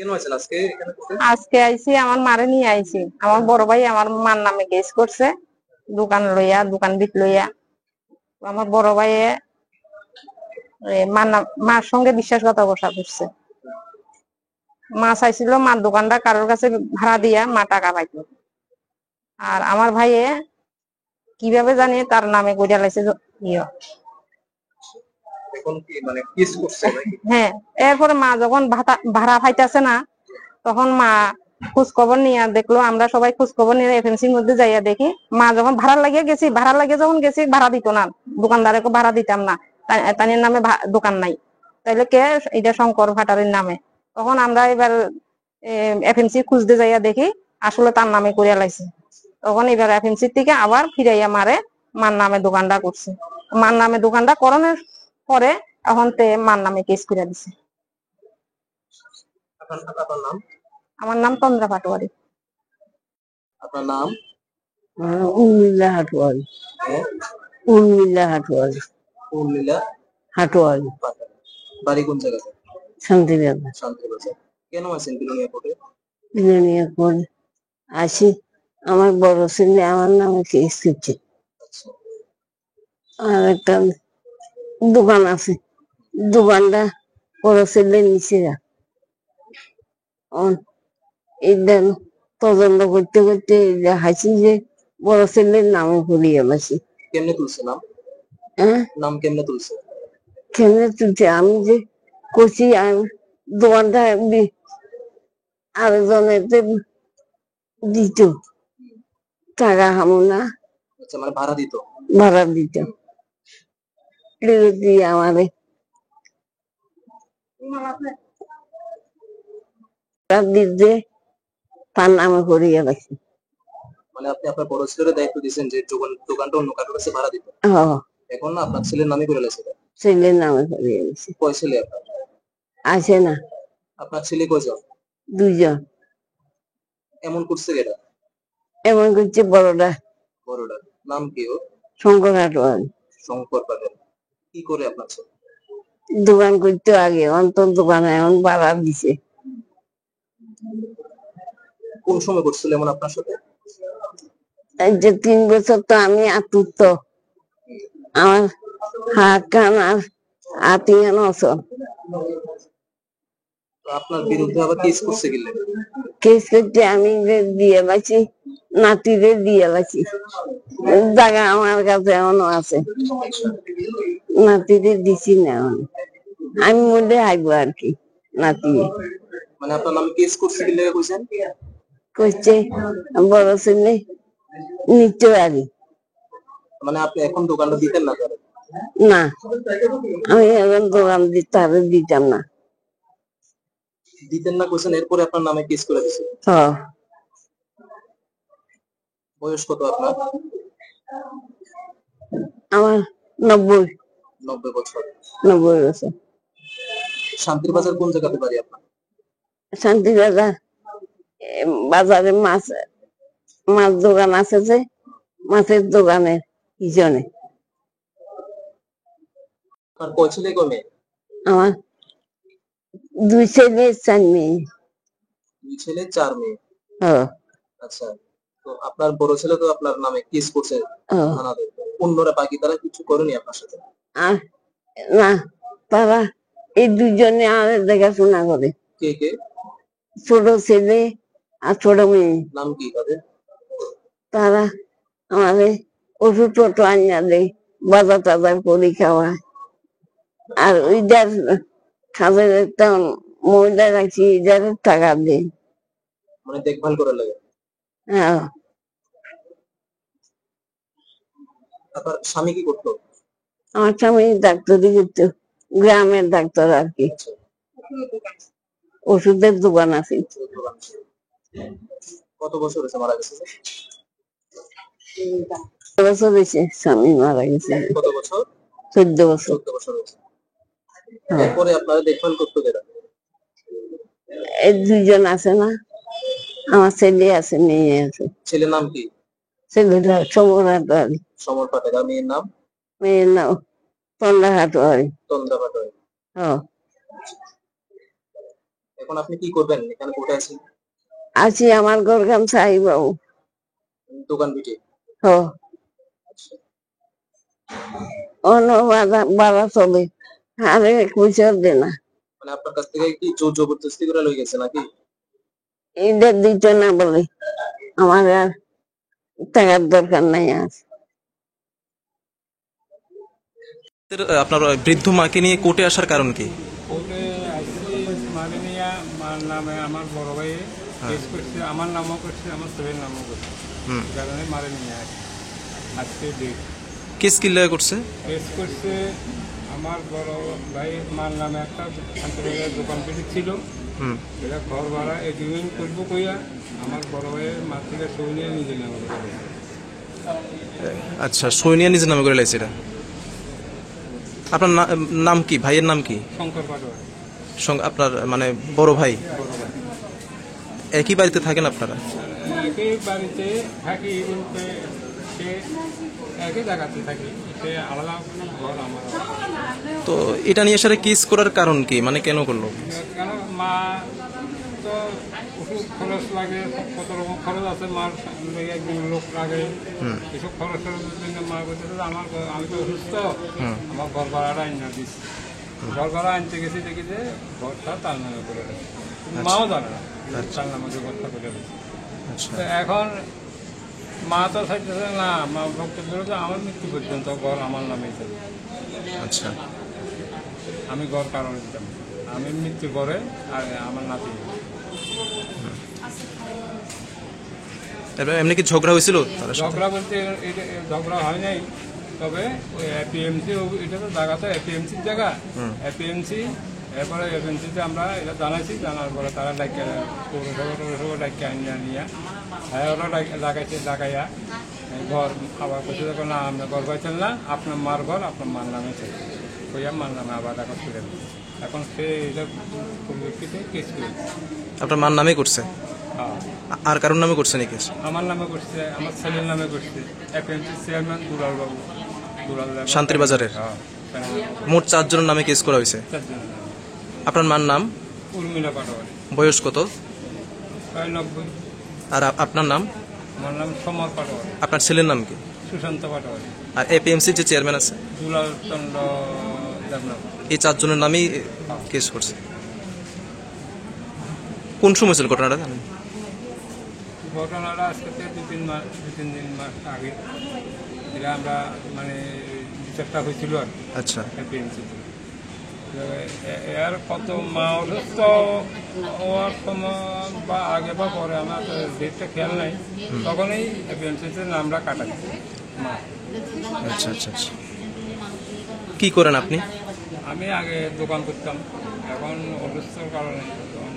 কেন আছেন আজকে এখানে করতে? আজকে আইছি আমার মারে নিয়ে আইছি। আমার বড় ভাই আমার মার নামে কেস করছে, দোকান লইয়া, দোকান বিট লইয়া। আমার বড় ভাই মার সঙ্গে বিশ্বাসঘাতকতা করছে। মা চাইছিল মার দোকানটা কারোর কাছে ভাড়া দিয়া মা টাকা পাইতো, আর আমার ভাইয়ে কিভাবে জানি তার নামে কইরা লাইছে ইয়ে। এখন কি মানে কেস করছে নাকি? হ্যাঁ, এরপরে মা যখন ভাড়া পাইতেছে না, তখন মা খোঁজ খবর নিয়ে দেখলো, আমরা সবাই খোঁজ খবর নিয়ে এফএমসির মধ্যে যাইয়া দেখি মা যখন ভাড়া লাগিয়ে গেছি, ভাড়া লাগিয়ে যখন গেছি ভাড়া দিত না, দোকানদারকে ভাড়া দিতাম না, তাদের নামে দোকান নাই, তাইলে কে এটা শঙ্কর ভাটারের নামে। তখন আমরা এবার এফএমসি খুঁজতে যাইয়া দেখি আসলে তার নামে করিয়া লাইছে। তখন এবার এফএমসি থেকে আবার ফিরাইয়া মার নামে দোকানটা করছে। মার নামে দোকানটা করণের পরে এখন মার নামে কেস করে দিছে। আপনার নাম? আমার নাম তন্দ্রা পাটোয়ারি। আপনার নাম? উর্মিলা হাটওয়ারি। উর্মিলা হাটওয়ারি। উর্মিলা হাটওয়ারি। বাড়ি কোন জায়গাতে? শান্তিবাজার। শান্তিবাজার। কেন আছেন বিলোনিয়া কোর্টে? বিলোনিয়া কোর্ট আসি, আমার বড় ছেলে আমার নামে কেস করছে। আর একটা দোকান আছে, দোকানটা বড় ছেলে নিচে এটা তদন্ত করতে করতে হাসি যে বড় ছেলের নামে করিয়ে গেছি। কেমনে তুলছে নাম? হ্যাঁ, নাম কেমনে তুলছে? কেমনে তুলছে আমি যে কচি দোকানটা আরেকজনের দিত, টাকা হামো না। আচ্ছা, মানে ভাড়া দিত? ভাড়া দিত, দিয়ে আমারে দিতে তার নামে করিয়ে রাখি। মানে আপনি আপনার বড় ছেলের দায়িত্ব দিয়েছেন যে দোকানটা অন্য কারোর কাছে ভাড়া দিত, এখন আপনার ছেলের নামে করে লেছে? ছেলের নামে করিয়ে গেছি। কয় ছেলে আপনার? আছে না, আপনার ছেলে কয়জন? দুইজন। এমন করছে কেটা? এমন করছে বড়টা। বড়টা নাম কি ওর? শঙ্কর হাটওয়ারি। শঙ্কর পাটেল। কি করে আপনার ছেলে? দোকান করতে আগে অন্তর দোকানে এখন ভাড়া দিছে। কোন সময় করছিল এমন আপনার সাথে? এই যে 3 বছর তো আমি আতুরত, আমার হাত কান আর আতিহান অসল। আপনার বিরুদ্ধে আবার কেস করছে কিলে? কেস করতে আমি দিয়ে পাইছি, নাতিরে দিয়ে পাইছি, জায়গা আমার কাছে এখনো আছে, নাতিরে দিছি না এখন। আমি মধ্যে আইব আর কি নাতি। মানে আপনার নামে কেস করছে কিলে কইছেন? কইছে বড় ছেলে নিতে পারি। মানে আপনি এখন দোকানটা দিতেন না? না, আমি এখন দোকান তারে দিতাম না। দিতেন না কইছেন, এরপরে আপনার নামে কেস করে দিছে? বয়স কত আপনার? আমার 90। 90 বছর। 90 বছর। শান্তির বাজার কোন জায়গাতে বাড়ি আপনার? শান্তিবাজার বাজারে মাছ দোকান আছে যে, মাছের দোকানের পিছনে। আপনার কয় ছেলে কয় মেয়ে? আমার 2 ছেলে 4 মেয়ে। 2 ছেলে 4 মেয়ে। আচ্ছা, তো আপনার বড় ছেলে তো আপনার নামে কেস করছে থানাতে, অন্যরা বাকি তারা কিছু করেনি আপনার সাথে? আর না, তারা এই দুজনে আমাদের দেখাশোনা করে। কে কে? ছোট ছেলে আর ছোট মেয়ে। নাম কি তাদের? তারা আমাদের ওষুধ পত্র আনিয়া দেয়, বাজার টাজার করে খাওয়ায়। আর ওইটার খাদের একটা মহিলা রাখছি, এটার টাকা দেয়, মানে দেখভাল করে লাগে? হ্যাঁ। আপনার স্বামী কি করতো? আমার স্বামী ডাক্তারি করতো, গ্রামের ডাক্তার আর কি, ওষুধের দোকান আছে। কত বছর হয়েছে মারা গেছে? 14 বছর হয়েছে স্বামী মারা গেছে। কত বছর? 14 বছর। 14 বছর হয়েছে। এরপরে আপনারা দেখভাল করতো কেটা? এই দুইজন আছে না, আমার ছেলে আছে, মেয়ে আছে। ছেলের নাম কি? ছেলেটা সমর হাটওয়ারি। সমর পাটেল। আর মেয়ের নাম? মেয়ের নাম তন্দ্রা হাটওয়ারি। তন্দ্রা পাটোয়ারি। এখন আপনি কি করবেন? এখানে কোর্টে আছেন, আছি আমার ঘর কাম চাই বাবু। দোকান পিটে। হ অন্য বাধা চলে, আরে কুচর দে না, মানে আপনার কাছ থেকে কি জোর জবরদস্তি করে লই গেছে নাকি? ঈদের দিতে না বলে আমার আর টাকার দরকার নাই আর। আপনার বৃদ্ধ মাকে নিয়ে কোর্টে আসার কারণ কি? কোর্টে আসছি মানে নিয়ে মার নামে আমার বড় ভাই কেস করছে, আমার নামও করছে, আমার ছেলের নামও করছে, এই কারণে মারে নিয়ে আসছি। আজকে ডেট কেস কিল্লা করছে? কেস করছে আমার বড় ভাই মার নামে একটা শান্তিবাজার দোকান পেটে ছিল, এটা ঘর ভাড়া এগ্রিমেন্ট করবো কইয়া আমার বড় ভাইয়ের মার থেকে সই নিয়ে নিজে নামে করে। আচ্ছা, সৈনিয়া নিজের নামে করে লাইছে এটা। আপনার নাম কি? ভাইয়ের নাম কি? শঙ্কর পাটোয়ারি আপনার মানে বড় ভাই? বড় ভাই। একই বাড়িতে থাকেন আপনারা? একই বাড়িতে থাকি বলতে সে একই জায়গাতে থাকি, সে আলাদা ঘর আমার। তো এটা নিয়ে সাথে কেস করার কারণ কি, মানে কেন করলো? কেন মা তো ওষুধ খরচ লাগে, কত রকম খরচ আছে মার, একজন লোক লাগে, এসব খরচ খরচের জন্য মা বলতে আমার আমি তো অসুস্থ, আমার ঘর ভাড়াটা আইনা দিচ্ছি। ঘর ভাড়া আনতে গেছি দেখি যে ঘরটা তার নামে করে দেয়, মাও জানে না তার নামে যে ঘরটা করে দিচ্ছে। তো এখন মা তো চাইতেছে না, মা বক্তব্য যে আমার মৃত্যু পর্যন্ত ঘর আমার নামেই চলবে। আচ্ছা, আমি ঘর কারণ দিতাম, আমি মৃত্যু করে আর আমার নাতি। এমনি কি ঝগড়া হয়েছিল? ঝগড়া বলতে এটা ঝগড়া হয় নাই, তবে ওই এপিএমসি, এটা তো জায়গা তো এপিএমসির জায়গা, এপিএমসি এরপরে এপিএমসিতে আমরা এটা জানাইছি, জানার পরে তারা ডাকিয়ে পৌরসভা ডাকিয়ে আনিয়া নিয়ে ওরা ডাকাইয়া ঘর আবার বসে দেখো না আমরা ঘর পাইছেন না, আপনার মার ঘর আপনার মার নামে ছিল, কইয়া মার নামে আবার ডাকা তুলে। এখন সে এটা পরিপ্রেক্ষিতে কেস করেছে। আপনার মার নামে করছে? হ্যাঁ, আর কারোর নামে করছে নাকি? আমার নামে করছে, আমার ছেলের নামে করছে, এপিএমসি চেয়ারম্যান দুলাল বাবু, দুলাল শান্তির বাজারের। হ্যাঁ, মোট 4 জনের নামে কেস করা হয়েছে। আপনার মার নাম? উর্মিলা পাটোয়ারি। বয়স কত? প্রায় 90। আর আপনার নাম? আমার নাম সমর পাটোয়ারি। আপনার ছেলের নাম কি? সুশান্ত পাটোয়ারি। আর এপিএমসির যে চেয়ারম্যান আছে? দুলাল চন্দ্র দেবনাথ। এই 4 জনের নামেই কেস করছে। কোন সময় ছিল ঘটনাটা জানেন? ঘটনাটা আজকে 2-3 মাস আগে, এটা আমরা মানে বিচারটা হয়েছিল আর আচ্ছা, এপিএমসিতে। এর কত মা অসুস্থ হওয়ার সময় বা আগে বা পরে, আমার ডেটটা খেয়াল নাই, তখনই এপিএমসিতে নামটা কাটা দিচ্ছে মা। আচ্ছা, আচ্ছা, আচ্ছা। কি করেন আপনি? আমি আগে দোকান করতাম, এখন অসুস্থর কারণে দোকান